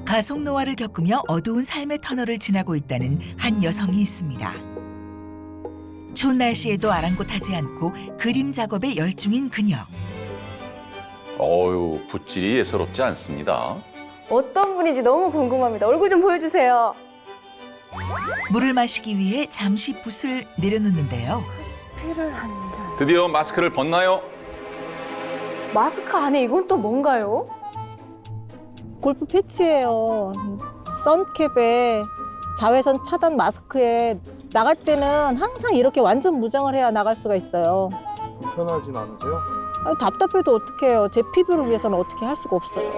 가속 노화를 겪으며 어두운 삶의 터널을 지나고 있다는 한 여성이 있습니다. 추운 날씨에도 아랑곳하지 않고 그림 작업에 열중인 그녀. 어유, 붓질이 예사롭지 않습니다. 어떤 분인지 너무 궁금합니다. 얼굴 좀 보여주세요. 물을 마시기 위해 잠시 붓을 내려놓는데요. 피를 한 잔. 드디어 마스크를 벗나요? 마스크 안에 이건 또 뭔가요? 골프 패치예요. 선캡에 자외선 차단 마스크에 나갈 때는 항상 이렇게 완전 무장을 해야 나갈 수가 있어요. 불편하진 않으세요? 아니, 답답해도 어떡해요. 제 피부를 위해서는 어떻게 할 수가 없어요.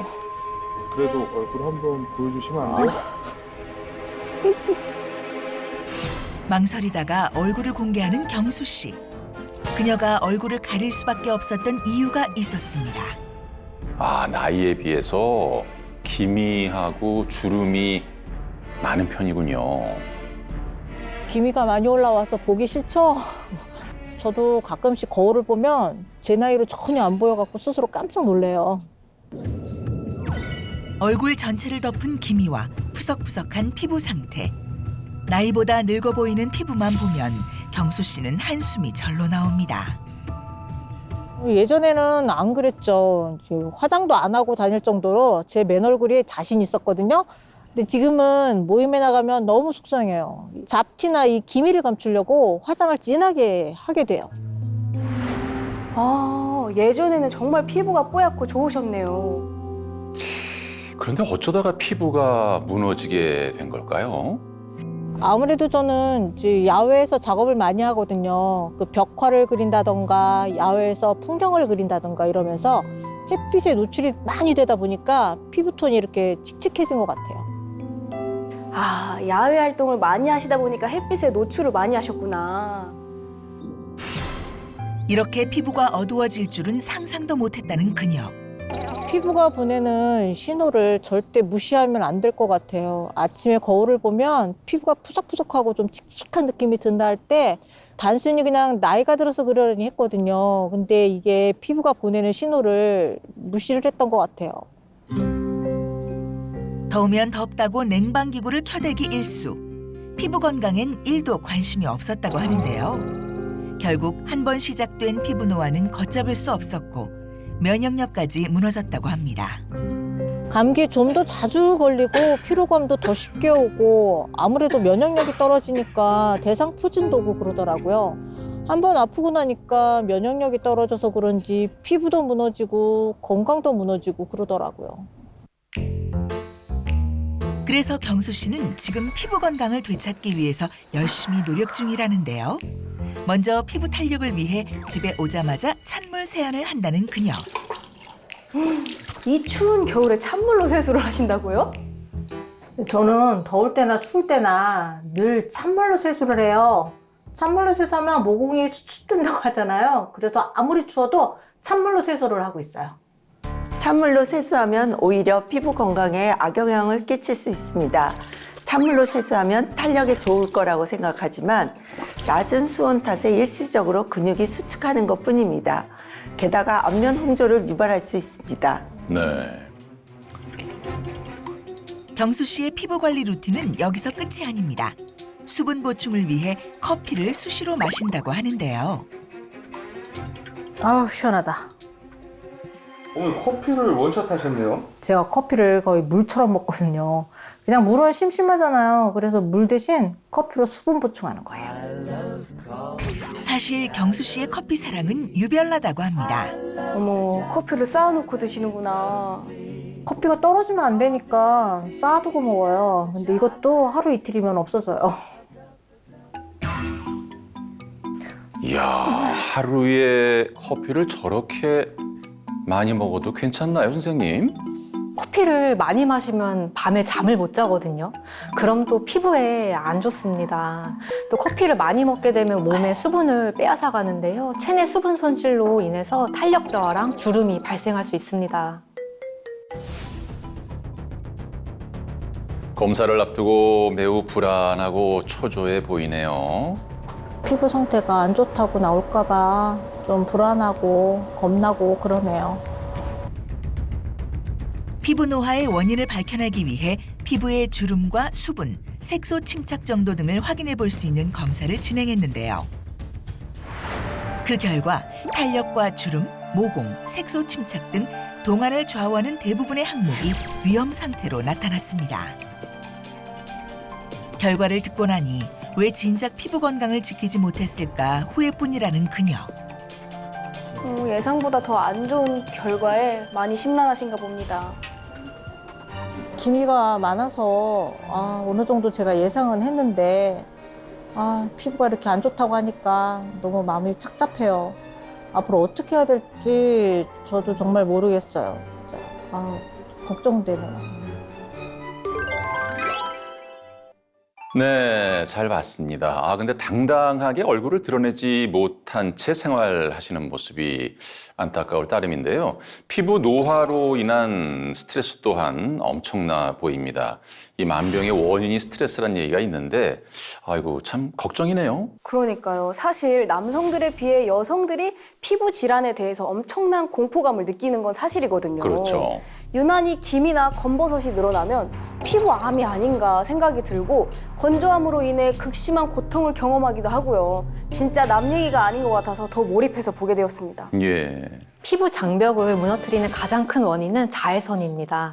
그래도 얼굴 한번 보여주시면 안 돼요? 망설이다가 얼굴을 공개하는 경수 씨. 그녀가 얼굴을 가릴 수밖에 없었던 이유가 있었습니다. 아, 나이에 비해서 기미하고 주름이 많은 편이군요. 기미가 많이 올라와서 보기 싫죠? 저도 가끔씩 거울을 보면 제 나이로 전혀 안 보여갖고 스스로 깜짝 놀래요. 얼굴 전체를 덮은 기미와 푸석푸석한 피부 상태. 나이보다 늙어 보이는 피부만 보면 경수 씨는 한숨이 절로 나옵니다. 예전에는 안 그랬죠. 화장도 안 하고 다닐 정도로 제 맨 얼굴에 자신 있었거든요. 근데 지금은 모임에 나가면 너무 속상해요. 잡티나 이 기미를 감추려고 화장을 진하게 하게 돼요. 아, 예전에는 정말 피부가 뽀얗고 좋으셨네요. 그런데 어쩌다가 피부가 무너지게 된 걸까요? 아무래도 저는 이제 야외에서 작업을 많이 하거든요. 그 벽화를 그린다던가 야외에서 풍경을 그린다던가 이러면서 햇빛에 노출이 많이 되다 보니까 피부톤이 이렇게 칙칙해진 것 같아요. 아, 야외 활동을 많이 하시다 보니까 햇빛에 노출을 많이 하셨구나. 이렇게 피부가 어두워질 줄은 상상도 못했다는 그녀. 피부가 보내는 신호를 절대 무시하면 안 될 것 같아요. 아침에 거울을 보면 피부가 푸석푸석하고 좀 칙칙한 느낌이 든다 할 때 단순히 그냥 나이가 들어서 그러려니 했거든요. 근데 이게 피부가 보내는 신호를 무시를 했던 것 같아요. 더우면 덥다고 냉방기구를 켜대기 일수. 피부 건강엔 1도 관심이 없었다고 하는데요. 결국 한 번 시작된 피부 노화는 걷잡을 수 없었고 면역력까지 무너졌다고 합니다. 감기에 좀 더 자주 걸리고 피로감도 더 쉽게 오고 아무래도 면역력이 떨어지니까 대상포진도 오고 그러더라고요. 한 번 아프고 나니까 면역력이 떨어져서 그런지 피부도 무너지고 건강도 무너지고 그러더라고요. 그래서 경수 씨는 지금 피부 건강을 되찾기 위해서 열심히 노력 중이라는데요. 먼저 피부 탄력을 위해 집에 오자마자 찬물 세안을 한다는 그녀. 이 추운 겨울에 찬물로 세수를 하신다고요? 저는 더울 때나 추울 때나 늘 찬물로 세수를 해요. 찬물로 세수하면 모공이 수축 된다고 하잖아요. 그래서 아무리 추워도 찬물로 세수를 하고 있어요. 찬물로 세수하면 오히려 피부 건강에 악영향을 끼칠 수 있습니다. 찬물로 세수하면 탄력에 좋을 거라고 생각하지만 낮은 수온 탓에 일시적으로 근육이 수축하는 것뿐입니다. 게다가 안면 홍조를 유발할 수 있습니다. 네. 경수 씨의 피부 관리 루틴은 여기서 끝이 아닙니다. 수분 보충을 위해 커피를 수시로 마신다고 하는데요. 아우 시원하다. 어머니 커피를 원샷 하셨네요? 제가 커피를 거의 물처럼 먹거든요. 그냥 물은 심심하잖아요. 그래서 물 대신 커피로 수분 보충하는 거예요. 사실 경수 씨의 커피 사랑은 유별나다고 합니다. 어머, 커피를 쌓아놓고 드시는구나. 커피가 떨어지면 안 되니까 쌓아두고 먹어요. 근데 이것도 하루 이틀이면 없어져요. 이야, 하루에 커피를 저렇게 많이 먹어도 괜찮나요, 선생님? 커피를 많이 마시면 밤에 잠을 못 자거든요. 그럼 또 피부에 안 좋습니다. 또 커피를 많이 먹게 되면 몸에 수분을 빼앗아 가는데요. 체내 수분 손실로 인해서 탄력 저하랑 주름이 발생할 수 있습니다. 검사를 앞두고 매우 불안하고 초조해 보이네요. 피부 상태가 안 좋다고 나올까 봐 좀 불안하고 겁나고 그러네요. 피부 노화의 원인을 밝혀내기 위해 피부의 주름과 수분, 색소 침착 정도 등을 확인해 볼 수 있는 검사를 진행했는데요. 그 결과 탄력과 주름, 모공, 색소 침착 등 동안을 좌우하는 대부분의 항목이 위험 상태로 나타났습니다. 결과를 듣고 나니 왜 진작 피부 건강을 지키지 못했을까 후회뿐이라는 그녀. 예상보다 더 안 좋은 결과에 많이 심란하신가 봅니다. 기미가 많아서 어느 정도 제가 예상은 했는데 피부가 이렇게 안 좋다고 하니까 너무 마음이 착잡해요. 앞으로 어떻게 해야 될지 저도 정말 모르겠어요. 진짜. 걱정되네요. 네, 잘 봤습니다. 근데 당당하게 얼굴을 드러내지 못한 채 생활하시는 모습이 안타까울 따름인데요. 피부 노화로 인한 스트레스 또한 엄청나 보입니다. 이 만병의 원인이 스트레스란 얘기가 있는데, 아이고, 참 걱정이네요. 그러니까요. 사실 남성들에 비해 여성들이 피부 질환에 대해서 엄청난 공포감을 느끼는 건 사실이거든요. 그렇죠. 유난히 기미나 검버섯이 늘어나면 피부암이 아닌가 생각이 들고 건조함으로 인해 극심한 고통을 경험하기도 하고요. 진짜 남 얘기가 아닌 것 같아서 더 몰입해서 보게 되었습니다. 예. 피부 장벽을 무너뜨리는 가장 큰 원인은 자외선입니다.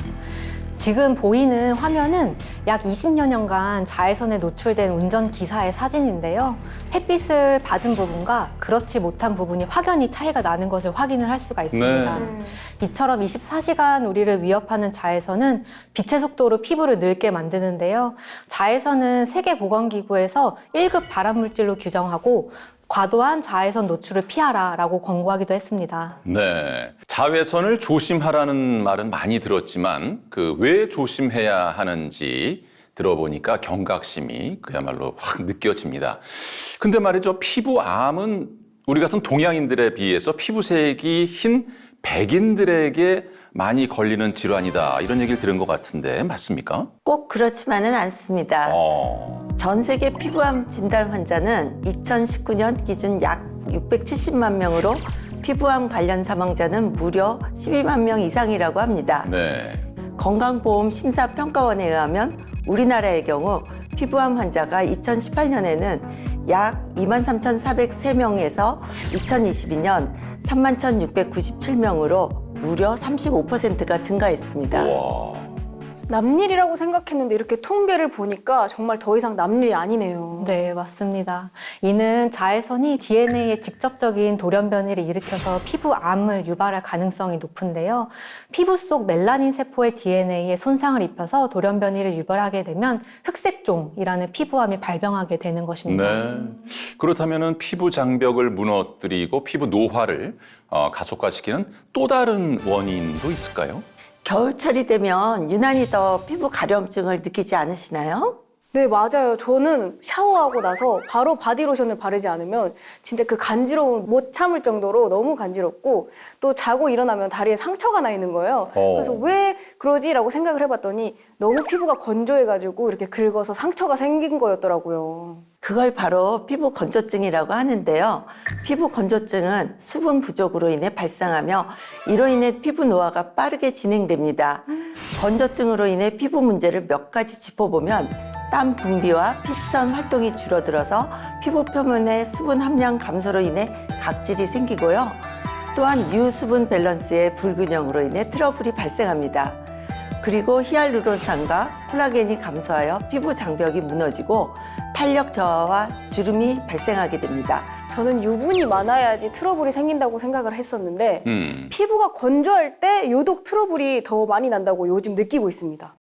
지금 보이는 화면은 약 20여 년간 자외선에 노출된 운전기사의 사진인데요. 햇빛을 받은 부분과 그렇지 못한 부분이 확연히 차이가 나는 것을 확인을 할 수가 있습니다. 이처럼 24시간 우리를 위협하는 자외선은 빛의 속도로 피부를 늙게 만드는데요. 자외선은 세계보건기구에서 1급 발암물질로 규정하고 과도한 자외선 노출을 피하라라고 권고하기도 했습니다. 네. 자외선을 조심하라는 말은 많이 들었지만 왜 조심해야 하는지 들어보니까 경각심이 그야말로 확 느껴집니다. 근데 말이죠. 피부암은 우리 같은 동양인들에 비해서 피부색이 흰 백인들에게 많이 걸리는 질환이다. 이런 얘기를 들은 것 같은데 맞습니까? 꼭 그렇지만은 않습니다. 전 세계 피부암 진단 환자는 2019년 기준 약 670만 명으로 피부암 관련 사망자는 무려 12만 명 이상이라고 합니다. 네. 건강보험심사평가원에 의하면 우리나라의 경우 피부암 환자가 2018년에는 약 23,403명에서 2022년 31,697명으로 무려 35%가 증가했습니다. 우와. 남일이라고 생각했는데 이렇게 통계를 보니까 정말 더 이상 남일이 아니네요. 네, 맞습니다. 이는 자외선이 DNA에 직접적인 돌연 변이를 일으켜서 피부암을 유발할 가능성이 높은데요. 피부 속 멜라닌 세포의 DNA에 손상을 입혀서 돌연 변이를 유발하게 되면 흑색종이라는 피부암이 발병하게 되는 것입니다. 네. 그렇다면 피부 장벽을 무너뜨리고 피부 노화를 가속화시키는 또 다른 원인도 있을까요? 겨울철이 되면 유난히 더 피부 가려움증을 느끼지 않으시나요? 네, 맞아요. 저는 샤워하고 나서 바로 바디로션을 바르지 않으면 진짜 그 간지러움을 못 참을 정도로 너무 간지럽고 또 자고 일어나면 다리에 상처가 나 있는 거예요. 그래서 왜 그러지라고 생각을 해봤더니 너무 피부가 건조해가지고 이렇게 긁어서 상처가 생긴 거였더라고요. 그걸 바로 피부 건조증이라고 하는데요. 피부 건조증은 수분 부족으로 인해 발생하며 이로 인해 피부 노화가 빠르게 진행됩니다. 건조증으로 인해 피부 문제를 몇 가지 짚어보면 땀 분비와 피지선 활동이 줄어들어서 피부 표면의 수분 함량 감소로 인해 각질이 생기고요. 또한 유수분 밸런스의 불균형으로 인해 트러블이 발생합니다. 그리고 히알루론산과 콜라겐이 감소하여 피부 장벽이 무너지고 탄력 저하와 주름이 발생하게 됩니다. 저는 유분이 많아야지 트러블이 생긴다고 생각을 했었는데 피부가 건조할 때 유독 트러블이 더 많이 난다고 요즘 느끼고 있습니다.